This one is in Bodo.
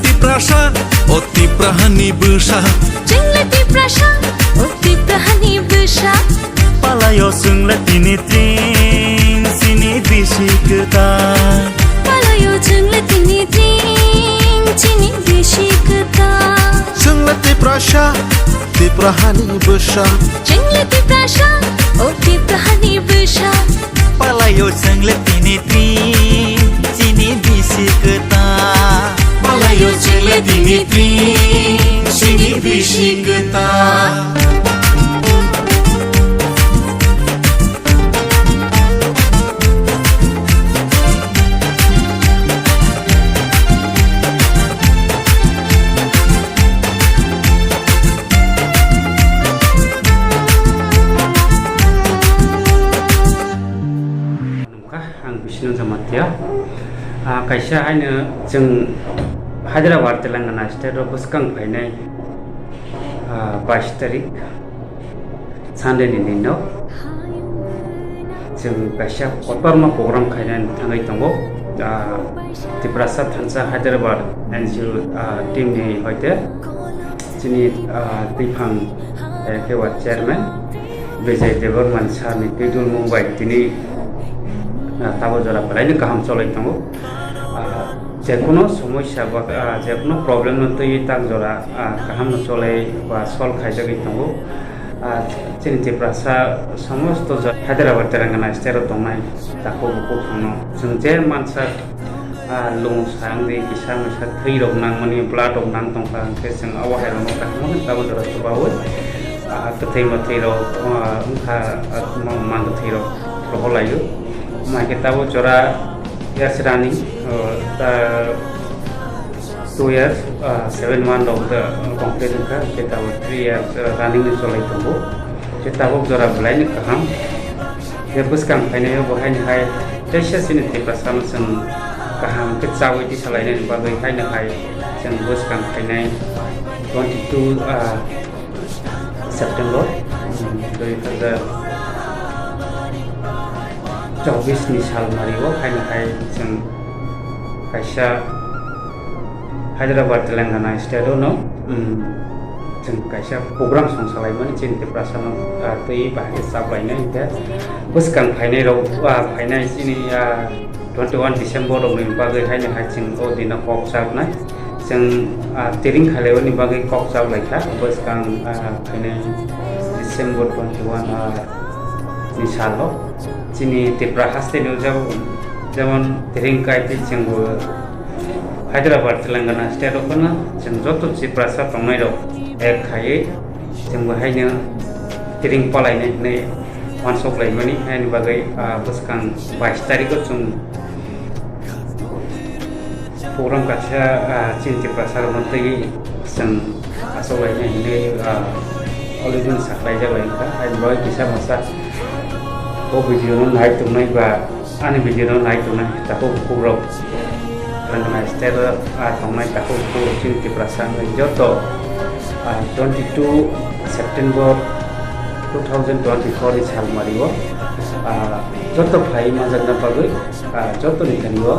Tiprasa Tiprahani Busa Jingla Tiprasa Tiprahani Busa Palayo sungla tinitrin sini bisikta Palayo jingla tinitrin sini bisikta Sungla Tiprasa Tiprahani Busa Jingla Tiprasa Tiprahani Busa Palayo sungla tinitrin sini bisikta Palayo sungla tinitrin sini bisikta Bising Twi KHAIJAK जों Hyderabad Telangana state of Buskang Painai 22 तारिख Sunday ni nino जों KHAIJAK Kotor ma program khainan thangai tongo Tiprasa Thansa Hyderabad NGO team ni hoite jini Bifang kewa chairman Bising Twi ni Tidul Mumbai tini তাবো জরা প্রায় কাম চলাই দङ যে কোনো সমস্যা বা যে কোনো প্রবলেম নতই তাক জরা কাম চলাই বা সল খাইজাগি দङ চিনি Tiprasa সমস্ত হায়দ্রাবাদ তেলেঙ্গানা স্টেট দংনাই তাকো বুকनो जों जे मानसा लं सांदि किसा मिसा थै रग नांमनि ब्लाड रग नां दंखा के जों आवाहाय रग ताकमो ताबो जरा सबावो कथै मथै रग उनखा मान थै रग रहलायो kita वो चोरा years running 2 years 7 months of the complete Ka kita वो 3 years running ni चलाई तंगो kita वो चोरा belai ni kaham ये buskang खाने वो है निहाय जैसे सिने Tiprasa मसन kaham kita वो इति चलाई नि बागै है निहाय जों buskang खाने 22 September 2024 ni साल मारियो खाय जों KHAIJAK Hyderabad Telangana state no जों KHAIJAK program संसालायमोन जों Tiprasa no तै बाहाय साबलायनाय दा बुसकां फायनाय राव फायनाय सिनि 21 December नि बागै हायनो हायथिं ओ दिना कक जाबनाय जों तिरिं खालायनि बागै कक जाबलायखा बुसकां फायनाय December 21 ni सालो Sini Tiprasa ni zaman teringkai ti cenggu Hyderabad Telangana state of na ceng JOTO Tiprasa tongai ro KHAIJAK cenggu hanya tering palai ne mansok lai mani hai bagai buskang 22 तारिख को ceng program kaca ceng Tiprasa ro nanti ceng asok lai ne oleh saklai jaga ka hai bagai kisah masa वो वीडियो नो लाइक तुमने बा आने वीडियो नो लाइक तुमने ताको पूरा तेलंगाना स्टेट तुमने ताको पूरा चिंग Tiprasa में JOTO 22 September 2024 साल मारियो JOTO PHAI MANJAK ना पागै JOTO नि तनियो